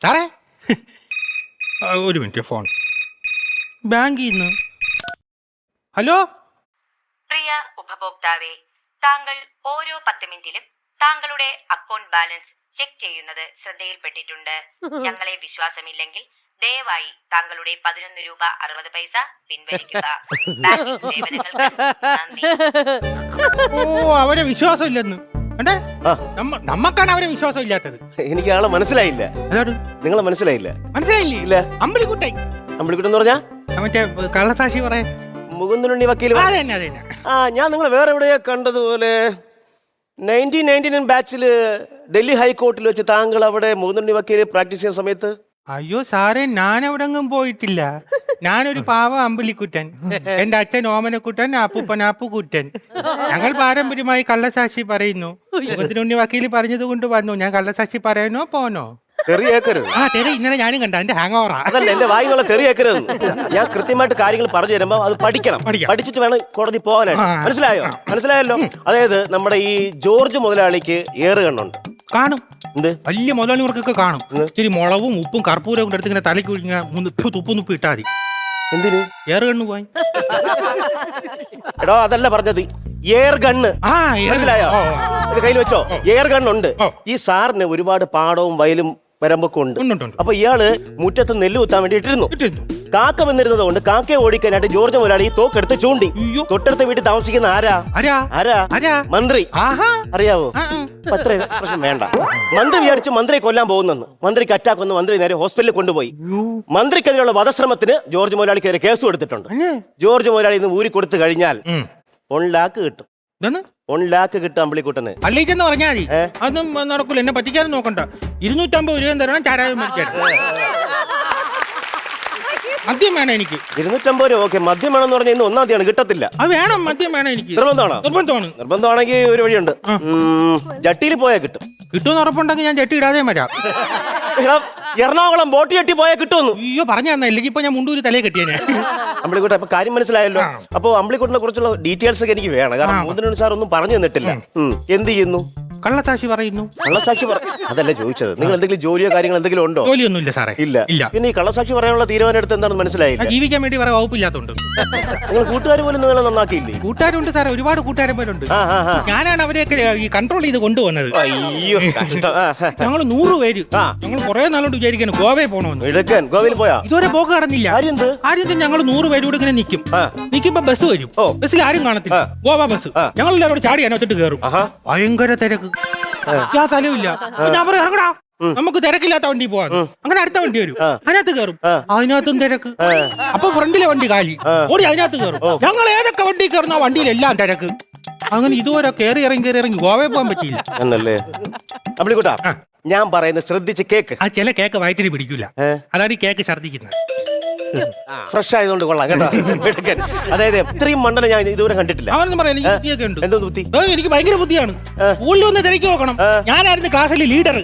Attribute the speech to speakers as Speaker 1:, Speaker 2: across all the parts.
Speaker 1: സാറേ ഒരു minute, phone ബാങ്കിൽ നിന്ന്. ഹലോ,
Speaker 2: പ്രിയ ഉപഭോക്താവെ, താങ്കൾ ഓരോ 10 മിനിറ്റിലും താങ്കളുടെ അക്കൗണ്ട് ബാലൻസ് ചെക്ക് ചെയ്യുന്നത് ശ്രദ്ധയിൽപ്പെട്ടിട്ടുണ്ട്. ഞങ്ങളെ വിശ്വാസമില്ലെങ്കിൽ ദയവായി താങ്കളുടെ 11 രൂപ 60 പൈസ പിൻവലിക്കുക. ബാങ്കിംഗ് സേവനങ്ങൾക്ക് നന്ദി.
Speaker 1: ഓ അവരെ വിശ്വാസമില്ലെന്ന് അണ്ടേ, നമ്മക്കാണ് അവരെ വിശ്വാസം ഇല്ലാത്തത്.
Speaker 3: എനിക്ക് ആളെ മനസ്സിലായില്ല. നിങ്ങളെ മനസ്സിലായില്ല?
Speaker 1: മനസ്സിലായില്ലേ?
Speaker 3: ഇല്ല.
Speaker 1: അമ്പിളിക്കുട്ടൻ.
Speaker 3: അമ്പിളിക്കുട്ടൻ എന്ന് പറഞ്ഞാ
Speaker 1: മറ്റേ കള്ളസാക്ഷി പറയാ
Speaker 3: മുകുന്ദനുണ്ണി വക്കീൽ. ആ, ഞാൻ നിങ്ങൾ വേറെ എവിടെയോ കണ്ടതുപോലെ 1999 ബാച്ചില് ഡൽഹി ഹൈക്കോർട്ടിൽ വെച്ച് താങ്കൾ അവിടെ മുകുന്ദനുണ്ണി വക്കീൽ പ്രാക്ടീസ് ചെയ്യുന്ന സമയത്ത്.
Speaker 1: അയ്യോ സാറേ, ഞാൻ എവിടെങ്ങും പോയിട്ടില്ല. ഞാനൊരു പാവ അമ്പിളിക്കുട്ടൻ. എന്റെ അച്ഛൻ ഓമനക്കുട്ടൻ, അപ്പൂപ്പൻ അപ്പുക്കുട്ടൻ. ഞങ്ങൾ പാരമ്പര്യമായി കള്ളസാക്ഷി പറയുന്നു. മുകുന്ദനുണ്ണി വക്കീൽ പറഞ്ഞത് കൊണ്ട് വന്നു. ഞാൻ കള്ളസാക്ഷി പറയാനോ പോനോ? ഇന്നലെ ഞാനും കണ്ട എന്റെ ഹാങ് ഓവറാ.
Speaker 3: അതല്ല, എന്റെ വായിന്നുള്ള തെറിയേക്കരുത്. ഞാൻ കൃത്യമായിട്ട് കാര്യങ്ങൾ പറഞ്ഞു തരുമ്പോ അത് പഠിക്കണം. പഠിച്ചിട്ട് വേണം കോടതി പോകാനായിട്ട്. മനസ്സിലായല്ലോ? അതായത് നമ്മുടെ ഈ ജോർജ് മുതലാളിക്ക് ഏറുകണ്ണുണ്ട്.
Speaker 1: കാണും. എന്ത് വലിയ മുതലാളിമാർക്കൊക്കെ കാണും. ഇച്ചിരി മുളവും ഉപ്പും കർപ്പൂരവും കൊണ്ട് എടുത്ത് ഇങ്ങനെ തലയ്ക്ക് തുപ്പുന്നുപ്പ് ഇട്ടാ മതി.
Speaker 3: എന്തിന്?
Speaker 1: ഏറുകണ്ണു പോയി.
Speaker 3: എടോ അതല്ല പറഞ്ഞത്, എയർ ഗണ്ണ്. മനസ്സിലായോ? ഇത് കയ്യിൽ വെച്ചോ. എയർ ഗണ്ണുണ്ട്. ഈ സാറിന് ഒരുപാട് പാടവും വയലും വരമ്പൊക്കെ ഉണ്ട്. അപ്പൊ ഇയാള് മുറ്റത്ത് നെല്ല് കുത്താൻ വേണ്ടി ഇട്ടിരുന്നു. കാക്ക വന്നിരുന്നത് കൊണ്ട് കാക്കയെ ഓടിക്കാനായിട്ട് ജോർജ് മുതലാളി തോക്കെടുത്ത് ചൂണ്ടി. തൊട്ടടുത്ത വീട്ടിൽ താമസിക്കുന്ന ആരാ? മന്ത്രി. അറിയാവോ? അത്ര പ്രശ്നം വേണ്ട. മന്ത്രി വിചാരിച്ചു മന്ത്രിയെ കൊല്ലാൻ പോകുന്നെന്ന്. മന്ത്രിക്ക് അറ്റാക്ക് വന്ന് മന്ത്രി നേരെ ഹോസ്പിറ്റലിൽ കൊണ്ടുപോയി. മന്ത്രിക്കെതിരെയുള്ള വധശ്രമത്തിന് ജോർജ് മുതലാളിക്കെതിരെ കേസ് കൊടുത്തിട്ടുണ്ട്. ജോർജ് മുതലാളി ഇന്ന് ഊരി കൊടുത്തു കഴിഞ്ഞാൽ 1 ലാഖ് കിട്ടും. 1 ലാഖ് കിട്ടും അമ്പിളിക്കുട്ടന്.
Speaker 1: അല്ലേച്ചെന്ന് പറഞ്ഞാൽ മതി. അതൊന്നും നടക്കൂല. എന്നെ പറ്റിക്കാനും നോക്കണ്ട. 250 രൂപ തരണം. ചാരായം മേടിക്കാൻ. മദ്യം വേണം എനിക്ക്.
Speaker 3: 250 രൂപ. ഓക്കെ, മദ്യം വേണമെന്ന് പറഞ്ഞാൽ ഇന്ന് 1-ാം തീയതിയാണ്, കിട്ടത്തില്ല.
Speaker 1: അത് വേണം, മദ്യം വേണം എനിക്ക്.
Speaker 3: നിർബന്ധമാണെങ്കിൽ ഒരു വഴിയുണ്ട്. ജട്ടിയിൽ പോയാൽ കിട്ടും.
Speaker 1: കിട്ടുമെന്ന് ഉറപ്പുണ്ടെങ്കിൽ ഞാൻ ജട്ടി ഇടാതെ വരാം.
Speaker 3: എറണാകുളം ബോട്ട് ജട്ടി പോയാൽ കിട്ടുമെന്ന്.
Speaker 1: അയ്യോ പറഞ്ഞു തന്നെ, ഇല്ലെങ്കിൽ ഇപ്പൊ ഞാൻ മുണ്ടൂര് തലയെ കെട്ടിയേനെ.
Speaker 3: അമ്പിളിക്കുട്ട, അപ്പൊ കാര്യം മനസ്സിലായല്ലോ. അപ്പൊ അമ്പിളിക്കുട്ടിനെ കുറിച്ചുള്ള ഡീറ്റെയിൽസ് ഒക്കെ എനിക്ക് വേണം. കാരണം മുകുന്ദനുണ്ണി സാർ ഒന്നും പറഞ്ഞു തന്നിട്ടില്ല. എന്ത് ചെയ്യുന്നു?
Speaker 1: കള്ളസാക്ഷി പറയുന്നു.
Speaker 3: കള്ളസാക്ഷി അതല്ല ചോദിച്ചത്. നിങ്ങൾ എന്തെങ്കിലും ജോലിയോ കാര്യങ്ങൾ എന്തെങ്കിലും ഉണ്ടോ?
Speaker 1: ജോലിയൊന്നുമില്ല സാറേ.
Speaker 3: ഇല്ല. പിന്നെ ഈ കള്ളസാക്ഷി പറയാനുള്ള തീരുമാനം എടുത്ത് എന്താണെന്ന് മനസ്സിലായില്ല.
Speaker 1: ജീവിക്കാൻ വേണ്ടി വേറെ വകുപ്പില്ലാത്തോണ്ട്.
Speaker 3: നിങ്ങൾ കൂട്ടുകാർ പോലും നിങ്ങളെ നന്നാക്കിയില്ലേ?
Speaker 1: കൂട്ടുകാരുണ്ട് സാറേ, ഒരുപാട് കൂട്ടുകാരെ പോലുണ്ട്. ഞാനാണ് അവരെയൊക്കെ ഈ കൺട്രോൾ ചെയ്ത് കൊണ്ടുവന്നത്.
Speaker 3: അയ്യോ,
Speaker 1: ഞങ്ങൾ 100 പേര്. ഞങ്ങൾ കുറെ നാളോട് വിചാരിക്കണം ഗോവയിൽ പോകണമെന്ന്.
Speaker 3: ഗോവയിൽ പോയാ
Speaker 1: ഇതുവരെ പോക്ക് കടന്നില്ല. ആരും ഞങ്ങൾ 100 പേരോട് ഇങ്ങനെ നിൽക്കുമ്പോ ബസ് വരും. ബസ്സിൽ ആരും കാണത്തില്ല. ഗോവ ബസ്. ഞങ്ങൾ എല്ലാവരോട് ചാടി അതിനകത്തോട്ട് കയറും. ഭയങ്കര തിരക്ക്. സ്ഥലമില്ല. ഞാൻ പറയാം ഇറങ്ങടാ, നമുക്ക് തിരക്കില്ലാത്ത വണ്ടി പോവാൻ. അങ്ങനെ അടുത്ത വണ്ടി വരും, അതിനകത്ത് കയറും. അതിനകത്തും തിരക്ക്. അപ്പൊ ഫ്രണ്ടിലെ വണ്ടി കാലി, ഓടി അതിനകത്ത് കയറും. ഞങ്ങൾ ഏതൊക്കെ വണ്ടി കയറുന്ന വണ്ടിയിലെല്ലാം തിരക്ക്. അങ്ങനെ ഇതുവരെ കയറി ഇറങ്ങി ഗോവയിൽ പോകാൻ പറ്റിയില്ല.
Speaker 3: എന്നല്ലേ അമ്പിളിക്കുട്ടാ, ഞാൻ പറയുന്നത് ശ്രദ്ധിച്ച് കേക്ക്.
Speaker 1: ആ ചില കേക്ക് വയറ്റിന് പിടിക്കൂല. അതാണ് ഈ കേക്ക് ഛർദ്ദിക്കുന്നത്.
Speaker 3: ഫ്രഷ് ആയതുകൊണ്ട് കൊള്ളാം കേട്ടോ. അതായത് ഇത്രയും മണ്ടനെ ഞാൻ ഇതുവരെ കണ്ടിട്ടില്ല.
Speaker 1: അവനൊന്നും പറയാം, എനിക്ക് ബുദ്ധിയൊക്കെ ഉണ്ട്.
Speaker 3: എന്തോ ബുദ്ധി?
Speaker 1: എനിക്ക് ഭയങ്കര ബുദ്ധിയാണ്. സ്കൂളിൽ വന്ന് തിരക്കി നോക്കണം. ഞാനായിരുന്നു ക്ലാസ്സിലെ ലീഡർ.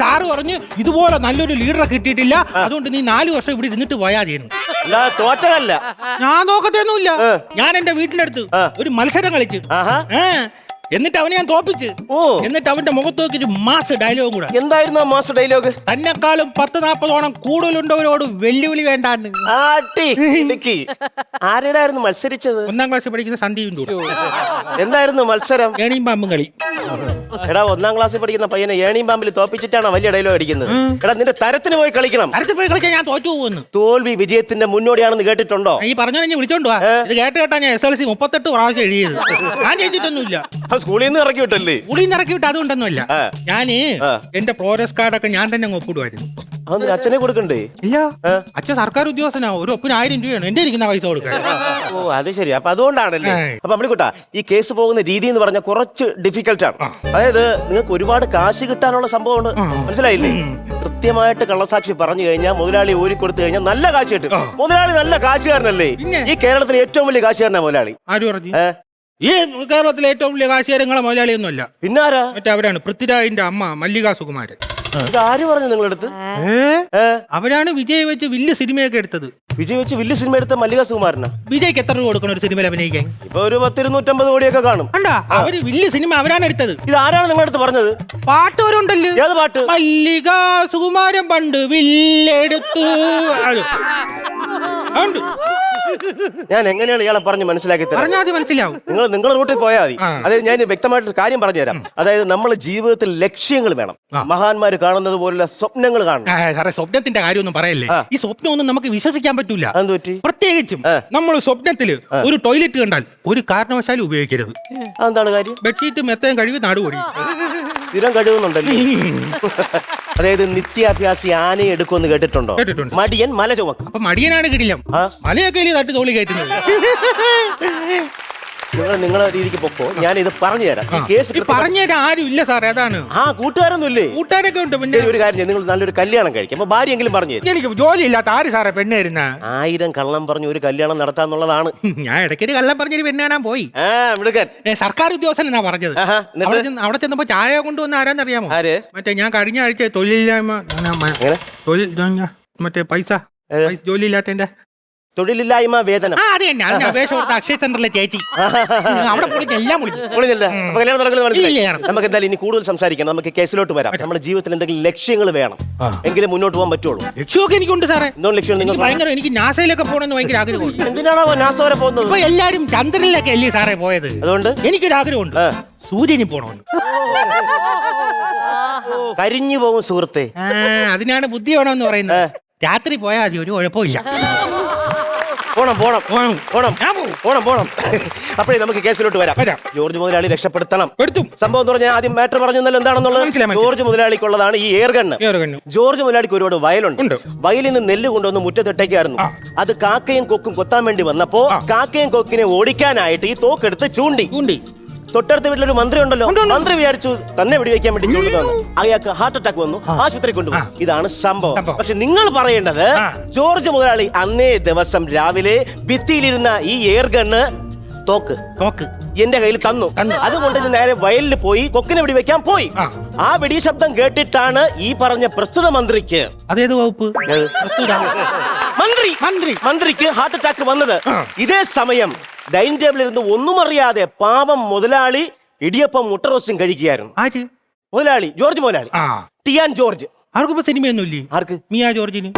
Speaker 1: സാറ് പറഞ്ഞു ഇതുപോലെ നല്ലൊരു ലീഡറെ കിട്ടിയിട്ടില്ല, അതുകൊണ്ട് നീ 4 വർഷം ഇവിടെ ഇരുന്നിട്ട് പോയാ ചെയ്യുന്നു.
Speaker 3: തോറ്റല്ല,
Speaker 1: ഞാൻ നോക്കത്തൊന്നുമില്ല. ഞാൻ എന്റെ വീട്ടിന്റെ അടുത്ത് ഒരു മത്സരം കളിച്ചു. എന്നിട്ട് അവനെ ഞാൻ തോപ്പിച്ച്. എന്നിട്ട് അവന്റെ മുഖത്ത് നോക്കിട്ട് മാസ് ഡയലോഗ് കൂടെ.
Speaker 3: എന്തായിരുന്നു ആ മാസ് ഡയലോഗ്?
Speaker 1: തന്നെക്കാളും 10-40 കൂടുതലുണ്ടവരോട് വെല്ലുവിളി വേണ്ടാന്ന്.
Speaker 3: ആരുടെയായിരുന്നു മത്സരിച്ചത്?
Speaker 1: 1-ാം ക്ലാസ്സിൽ പഠിക്കുന്ന സന്ദീപിന്റെ കൂടെ.
Speaker 3: എന്തായിരുന്നു മത്സരം?
Speaker 1: ഏണിയും പാമ്പും കളി.
Speaker 3: എടാ, 1-ാം ക്ലാസ്സിൽ പഠിക്കുന്ന പയ്യനെ ഏണിയും പാമ്പിൽ തോപ്പിച്ചിട്ടാണ് വലിയ ഡയലോഗ് അടിക്കുന്നത്. എടാ, നിന്റെ തരത്തിന് പോയി കളിക്കണം.
Speaker 1: തരത്തിൽ പോയി കളിക്കാൻ ഞാൻ തോറ്റു പോകുന്നു.
Speaker 3: തോൽവി വിജയത്തിന്റെ മുന്നോടിയാണെന്ന് കേട്ടിട്ടുണ്ടോ?
Speaker 1: ഈ പറഞ്ഞു വിളിച്ചോണ്ട് വാ. ഇത് കേട്ടാ ഞാൻ SLC 38 പ്രാവശ്യം എഴുതിയത്. ഞാൻ ജയിച്ചിട്ടൊന്നുമില്ല.
Speaker 3: സ്കൂളിൽ നിന്ന് ഇറക്കി വിട്ടല്ലേ?
Speaker 1: സ്കൂളിൽ നിന്ന് ഇറക്കി വിട്ട് അതുകൊണ്ടൊന്നുമില്ല. ഞാന് എന്റെ പ്രോഗ്രസ് കാർഡൊക്കെ ഞാൻ തന്നെ ഒപ്പിടുമായിരുന്നു.
Speaker 3: അച്ഛനെ കൊടുക്കണ്ടേ?
Speaker 1: ഇല്ല, അച്ഛൻ സർക്കാർ ഉദ്യോഗസ്ഥനാ. ഒരു ഒപ്പിന് 1000 രൂപയാണ് എന്റെ ഇരിക്കുന്ന പൈസ കൊടുക്കാൻ.
Speaker 3: ഓ, അത് ശരി. അപ്പൊ അതുകൊണ്ടാണല്ലേ. അപ്പൊ അമ്പിളിക്കുട്ടാ, ഈ കേസ് പോകുന്ന രീതി എന്ന് പറഞ്ഞാൽ കുറച്ച് ഡിഫിക്കൽട്ട് ആണ്. അതായത് നിങ്ങൾക്ക് ഒരുപാട് കാശ് കിട്ടാനുള്ള സംഭവമാണ്. മനസ്സിലായില്ലേ? കൃത്യമായിട്ട് കള്ളസാക്ഷി പറഞ്ഞു കഴിഞ്ഞാൽ മുതലാളി ഊരി കൊടുത്തു കഴിഞ്ഞാൽ നല്ല കാശ് കിട്ടും. മുതലാളി നല്ല കാശുകാരനല്ലേ? ഈ കേരളത്തിലെ ഏറ്റവും വലിയ കാശുകാരനാ മുതലാളി.
Speaker 1: ആര് പറഞ്ഞു? ഈ കേരളത്തിലെ ഏറ്റവും വലിയ കാശുകാരങ്ങളെ മുതലാളിയൊന്നുമല്ല.
Speaker 3: പിന്നാരാ?
Speaker 1: മറ്റേ അവരാണ് പൃഥ്വിരാജിന്റെ അമ്മ മല്ലിക സുകുമാരൻ.
Speaker 3: ഇത് ആര് പറഞ്ഞു നിങ്ങളടുത്ത്?
Speaker 1: അവരാണ് വിജയ് വെച്ച് വലിയ സിനിമയൊക്കെ എടുത്തത്.
Speaker 3: വിജയ് വെച്ച് വലിയ സിനിമ എടുത്ത മല്ലിക സുകുമാരനാ.
Speaker 1: വിജയ്ക്ക് എത്ര രൂപ കൊടുക്കണം ഒരു സിനിമയിൽ അഭിനയിക്കാൻ?
Speaker 3: ഇപ്പൊ ഒരു 10-250 കോടിയൊക്കെ കാണും.
Speaker 1: കണ്ടാ, അവര് വലിയ സിനിമ അവരാണ് എടുത്തത്.
Speaker 3: ഇത് ആരാണ് നിങ്ങളടുത്ത് പറഞ്ഞത്?
Speaker 1: പാട്ട് വരുണ്ടല്ലോ.
Speaker 3: ഏത് പാട്ട്?
Speaker 1: മല്ലിക സുകുമാരൻ പണ്ട് വില്ലെടുത്തു.
Speaker 3: ഞാൻ എങ്ങനെയാണ് ഇയാളെ പറഞ്ഞ് മനസ്സിലാക്കി തരാം?
Speaker 1: പറഞ്ഞാൽ മനസ്സിലാവും.
Speaker 3: നിങ്ങളുടെ റൂട്ടിൽ പോയാൽ മതി. അതായത് ഞാൻ വ്യക്തമായിട്ട് കാര്യം പറഞ്ഞുതരാം. അതായത് നമ്മൾ ജീവിതത്തിൽ ലക്ഷ്യങ്ങൾ വേണം. മഹാന്മാര് കാണുന്നത് പോലുള്ള സ്വപ്നങ്ങൾ കാണണം.
Speaker 1: സാറേ, സ്വപ്നത്തിന്റെ കാര്യമൊന്നും പറയല്ലേ. ഈ സ്വപ്നമൊന്നും നമുക്ക് വിശ്വസിക്കാൻ പറ്റൂല.
Speaker 3: അതെന്ത് പറ്റി?
Speaker 1: പ്രത്യേകിച്ചും നമ്മൾ സ്വപ്നത്തില് ഒരു ടോയ്ലറ്റ് കണ്ടാൽ ഒരു കാരണവശാലും ഉപയോഗിക്കരുത്.
Speaker 3: അതെന്താണ് കാര്യം?
Speaker 1: ബെഡ്ഷീറ്റ് മെത്തയും കഴുകി നാടുപൊടി
Speaker 3: സ്ഥിരം കഴിവുന്നുണ്ടല്ലോ. അതായത് നിത്യാഭ്യാസി ആനയെ എടുക്കുമെന്ന് കേട്ടിട്ടുണ്ടോ?
Speaker 1: കേട്ടിട്ടുണ്ട്.
Speaker 3: മടിയൻ മല ചുമക്കും.
Speaker 1: അപ്പൊ മടിയനാണ് കിടിലം. മലയൊക്കെ തട്ടി തോളി കയറ്റുന്നത്.
Speaker 3: നിങ്ങളെ രീതിക്ക് പൊക്കോ, ഞാൻ ഇത് പറഞ്ഞു തരാം. ഈ കേസ്
Speaker 1: പറഞ്ഞുതരാൻ ആരും ഇല്ല സാറേ, അതാണ്.
Speaker 3: കൂട്ടുകാരൊന്നും ഇല്ലേ?
Speaker 1: കൂട്ടുകാരൊക്കെ ഉണ്ട്. പിന്നെ
Speaker 3: ഒരു കാര്യം ചെയ്യും, നിങ്ങൾ നല്ലൊരു കല്യാണം കഴിക്കും. അപ്പൊ ഭാര്യ എങ്കിലും പറഞ്ഞു തരും.
Speaker 1: എനിക്ക് ജോലി ഇല്ലാത്ത ആര് സാറേ പെണ്ണ് തരുന്ന?
Speaker 3: 1000 കള്ളം പറഞ്ഞു ഒരു കല്യാണം നടത്താന്നുള്ളതാണ്.
Speaker 1: ഞാൻ ഇടയ്ക്കൊരു കള്ളം പറഞ്ഞൊരു പെണ്ണ് കാണാൻ പോയി. സർക്കാർ ഉദ്യോഗസ്ഥൻ എന്നാ പറഞ്ഞത്. അവിടെ ചെന്നപ്പോ ചായ കൊണ്ടുവന്ന ആരാന്നറിയാമോ? മറ്റേ ഞാൻ കഴിഞ്ഞ ആഴ്ച തൊഴിലില്ലായ്മ മറ്റേ പൈസ ജോലി ഇല്ലാത്തതിന്റെ
Speaker 3: തൊഴിലില്ലായ്മ വേതനം.
Speaker 1: അത് തന്നെ. അതിന് അപേക്ഷ കൊടുത്ത അക്ഷയ സെന്ററിലെ ചേച്ചി അവിടെ എല്ലാം
Speaker 3: നമുക്ക് എന്തായാലും ഇനി കൂടുതൽ സംസാരിക്കണം. നമുക്ക് കേസിലോട്ട് വരാം. നമ്മുടെ ജീവിതത്തിൽ എന്തെങ്കിലും ലക്ഷ്യങ്ങൾ വേണം, എങ്കിലും മുന്നോട്ട് പോകാൻ പറ്റുള്ളൂ.
Speaker 1: ലക്ഷ്യമൊക്കെ എനിക്കുണ്ട് സാറേ.
Speaker 3: എന്തോ ലക്ഷ്യം? നിങ്ങൾ
Speaker 1: ഭയങ്കര എനിക്ക് നാസയിലൊക്കെ പോകണമെന്ന് ഭയങ്കര ആഗ്രഹമുണ്ട്.
Speaker 3: എന്തിനാണോ നാസ വരെ പോകുന്നത്?
Speaker 1: ഇപ്പൊ എല്ലാരും ചന്ദ്രനിലൊക്കെ അല്ലേ സാറേ പോയത്?
Speaker 3: അതുകൊണ്ട്
Speaker 1: എനിക്കൊരു ആഗ്രഹമുണ്ട്, സൂര്യനിൽ പോകണമെന്ന്.
Speaker 3: കരിഞ്ഞു പോകും സുഹൃത്തെ.
Speaker 1: അതിനാണ് ബുദ്ധി വേണമെന്ന് പറയുന്നത്. രാത്രി പോയാൽ മതി, ഒരു കുഴപ്പമില്ല.
Speaker 3: പോണം. അപ്പോഴേ നമുക്ക് കേസിലോട്ട് വരാം. ജോർജ് മുതലാളി രക്ഷപ്പെടുത്തണം. സംഭവം എന്ന് പറഞ്ഞാൽ ആദ്യം മാറ്റർ പറഞ്ഞല്ലോ എന്താണെന്നുള്ളത്. ജോർജ് മുതലാളിക്കുള്ളതാണ് ഈ എയർഗണ്ണ്. ജോർജ് മുതലാളിക്ക് ഒരുപാട് വയലുണ്ട്. വയലിൽ നിന്ന് നെല്ല് കൊണ്ടുവന്ന് മുറ്റത്തിട്ടേക്കായിരുന്നു. അത് കാക്കയും കൊക്കും കൊത്താൻ വേണ്ടി വന്നപ്പോ കാക്കയും കൊക്കിനെ ഓടിക്കാനായിട്ട് ഈ തോക്കെടുത്ത് ചൂണ്ടി. തൊട്ടടുത്ത വീട്ടിലൊരു മന്ത്രി ഉണ്ടല്ലോ, മന്ത്രി വിചാരിച്ചു തന്നെ വെടിവെക്കാൻ വേണ്ടി ചൂണ്ടുന്നു. അയാൾക്ക് ഹാർട്ട് അറ്റാക്ക് വന്നു, ആശുപത്രി കൊണ്ടുപോയി. ഇതാണ് സംഭവം. പക്ഷെ നിങ്ങൾ പറയേണ്ടത്, ജോർജ് മുതലാളി അന്നേ ദിവസം രാവിലെ ഭിത്തിയിലിരുന്ന ഈ എയർഗണ്ണ് തോക്ക് എന്റെ കയ്യിൽ തന്നു. അതുകൊണ്ട് നേരെ വയലിൽ പോയി കൊക്കിനെ വെടിവെക്കാൻ പോയി. ആ വെടി ശബ്ദം കേട്ടിട്ടാണ് ഈ പറഞ്ഞ പ്രസ്തുത മന്ത്രിക്ക്,
Speaker 1: അതേത് വകുപ്പ്
Speaker 3: മന്ത്രിക്ക് ഹാർട്ട് അറ്റാക്ക് വന്നത്. ഇതേ സമയം ഡൈനിങ് ടേബിളിൽ ഇരുന്ന് ഒന്നും അറിയാതെ പാവം മുതലാളി ഇടിയപ്പം മുട്ടറോസ്റ്റും കഴിക്കുകയായിരുന്നു. മുതലാളി, ജോർജ് മുതലാളി, ടിയാൻ ജോർജ്.
Speaker 1: ആർക്കിപ്പോ സിനിമയൊന്നും ഇല്ലേ?
Speaker 3: ആർക്ക്?
Speaker 1: മിയ ജോർജിന്.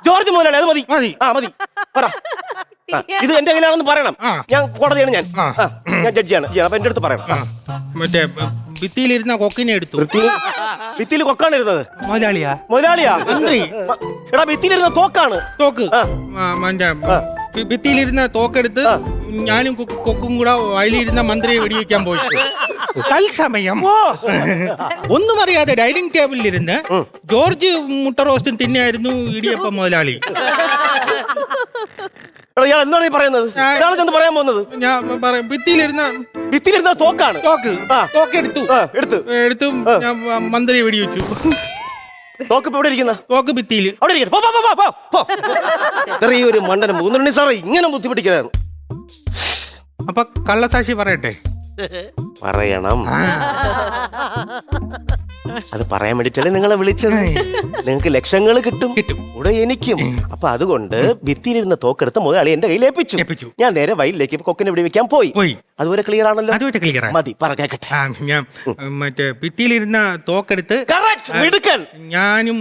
Speaker 3: ജോർജ് മുതലാളി, അത് മതി. പറ. ഇത് എന്റെ കയ്യിലാണെന്ന് പറയണം. ഞാൻ കോടതിയാണ്, ഞാൻ ജഡ്ജിയാണ്. അപ്പൊ എന്റെ അടുത്ത് പറയണം.
Speaker 1: മറ്റേ ഭിത്തിയിലിരുന്ന കൊക്കിനെ എടുത്തു.
Speaker 3: ഭിത്തിയിൽ കൊക്കാണ് ഇരുന്നത്.
Speaker 1: മുതലാളിയാ
Speaker 3: മന്ത്രി. എടാ, ഭിത്തിയിലിരുന്ന തോക്കാണ്.
Speaker 1: തോക്ക് ഭിത്തിയിലിരുന്ന തോക്കെടുത്ത് ഞാനും കൊക്കും കൂടെ വയലിരുന്ന മന്ത്രിയെ വെടിവെക്കാൻ പോയി. തത്സമയം ഒന്നും അറിയാതെ ഡൈനിങ് ടേബിളിലിരുന്ന് ജോർജ് മുട്ട റോസ്റ്റും തിന്നായിരുന്നു ഇടിയപ്പം മുതലാളി.
Speaker 3: എന്താണ് ഈ പറയുന്നത്? പറയാൻ പോകുന്നത്?
Speaker 1: ഞാൻ ഭിത്തിയിലിരുന്ന
Speaker 3: തോക്കാണ്.
Speaker 1: എടുത്തു ഞാൻ മന്ത്രിയെ വെടിവെച്ചു.
Speaker 3: തോക്ക് ഇവിടെ ഇരിക്കുന്ന
Speaker 1: തോക്ക് ഭിത്തിയിൽ
Speaker 3: ഒരു മണ്ടനം. 3 സാറേ ഇങ്ങനെ ബുദ്ധിമുട്ടിക്കലായിരുന്നു.
Speaker 1: അപ്പൊ കള്ളസാക്ഷി പറയട്ടെ?
Speaker 3: പറയണം. അത് പറയാൻ വേണ്ടിട്ടല്ലേ നിങ്ങളെ വിളിച്ചത്. നിങ്ങൾക്ക് ലക്ഷങ്ങൾ കിട്ടും, ഇവിടെ എനിക്കും. അപ്പൊ അതുകൊണ്ട് ഭിത്തിയിലിരുന്ന തോക്കെടുത്ത് മുതലാളി എന്റെ കയ്യിൽ ഏൽപ്പിച്ചു. ഞാൻ നേരെ വയലിലേക്ക് കൊക്കിനെ വെടിവെക്കാൻ പോയി. അതുവരെ ക്ലിയർ ആണല്ലോ? മതി, പറ കേക്കട്ടെ.
Speaker 1: ഞാൻ മറ്റേ ഭിത്തിയിലിരുന്ന തോക്കെടുത്ത് ഞാനും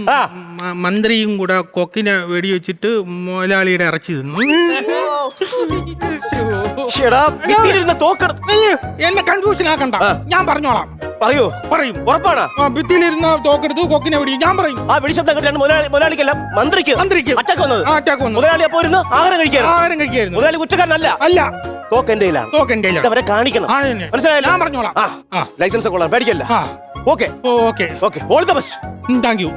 Speaker 1: മന്ത്രിയും കൂടെ കൊക്കിനെ വെടിവെച്ചിട്ട് മുതലാളിയുടെ ഇറച്ചി തിന്നു. എന്നെ കൺഫ്യൂഷൻ ആക്കണ്ട, ഞാൻ പറഞ്ഞോളാം. പറയും.
Speaker 3: ഉറപ്പാണ്?
Speaker 1: ഭിത്തിയിലിരുന്ന തോക്കെടുത്ത് കൊക്കിനെ വെടി. ഞാൻ പറയും.
Speaker 3: ആ വെടിശബ്ദം കേട്ടാണ് മുതലാളിക്കല്ല മന്ത്രിക്ക് അറ്റാക്ക് വന്നത്. മുതലാളി അപ്പോ ഇരുന്ന് ആഹാരം കഴിക്കായിരുന്നു. മുതലാളി കുറ്റക്കാരനല്ല. തോക്ക് എന്റെ കയ്യിലാണ്. അവരെ കാണിക്കണം. മനസ്സിലായല്ലോ? ഞാൻ പറഞ്ഞോളാം. ലൈസൻസ് കൊള്ളാം, പേടിക്കല്ല. Okay. All the best.
Speaker 1: Thank you.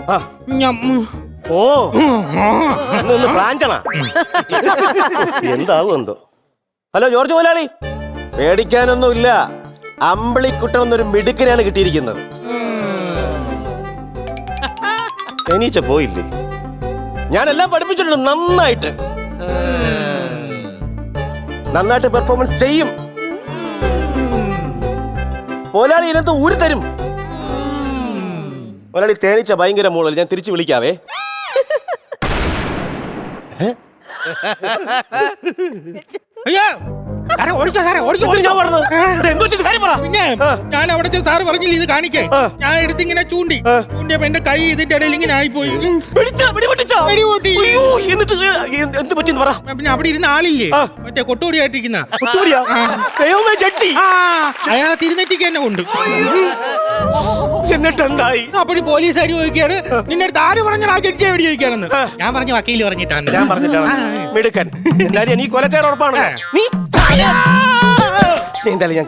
Speaker 3: എന്താവും എന്തോ. ഹലോ ജോർജ് മുതലാളി, പേടിക്കാനൊന്നുമില്ല. അമ്പിളിക്കുട്ടൻ എന്നൊരു മിടുക്കിനെയാണ് കിട്ടിയിരിക്കുന്നത്. എണീച്ച പോയില്ലേ? ഞാനെല്ലാം പഠിപ്പിച്ചിട്ടുണ്ട്. നന്നായിട്ട് പെർഫോമൻസ് ചെയ്യും. മുതലാളി ഇതിനകത്ത് ഊരി തരും. മുതലാളി തേനീച്ച ഭയങ്കര മൂളൽ, ഞാൻ തിരിച്ചു വിളിക്കാവേ.
Speaker 1: അയ്യോ സാറേ ഓടിക്കോ സാറേ ഓടിക്കോ.
Speaker 3: ഞാൻ പറഞ്ഞത് എന്തോ ചെയ്ത് കാര്യം പറ.
Speaker 1: പിന്നെ ഞാൻ അവിടെ സാറ് പറഞ്ഞില്ല ഇത് കാണിക്കേ, ഞാൻ എടുത്തിങ്ങനെ ചൂണ്ടിയപ്പോ എന്റെ കൈ ഇതിന്റെ ഇടയിൽ ഇങ്ങനെ ആയിപ്പോയി.
Speaker 3: എന്നിട്ട് എന്ത് പറ്റിയെന്ന് പറ.
Speaker 1: പിന്നെ അവിടെ ഇരുന്ന ആളില്ലേ മറ്റേ കൊട്ടുകൂടിയായിട്ടിരിക്കുന്ന അയാളെ തിരുനെറ്റിക്ക് തന്നെ കൊണ്ട്.
Speaker 3: എന്നിട്ട് എന്തായി?
Speaker 1: അപ്പഴി പോലീസുകാർ ചോദിക്കാണ് നിന്റെ അടുത്ത് ആര് പറഞ്ഞാൽ ആ ജഡ്ജി എവിടെ ചോദിക്കാണെന്ന്. ഞാൻ പറഞ്ഞു വക്കീല് പറഞ്ഞിട്ടാണ്.
Speaker 3: ഞാൻ പറഞ്ഞിട്ടാണ് മിടുക്കൻ. എന്തായാലും എനിക്ക് കൊലക്കാർ ഉറപ്പാണ്. നീ എന്തായാലും ഞാൻ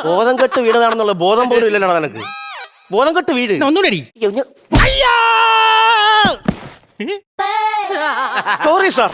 Speaker 3: ബോധം കെട്ട് വീണതാണെന്നുള്ള ബോധം പോലും ഇല്ലല്ലോ നിനക്ക്. ബോധം കെട്ട് വീട്
Speaker 1: ഒന്നുകൂടി.
Speaker 3: Sorry sir.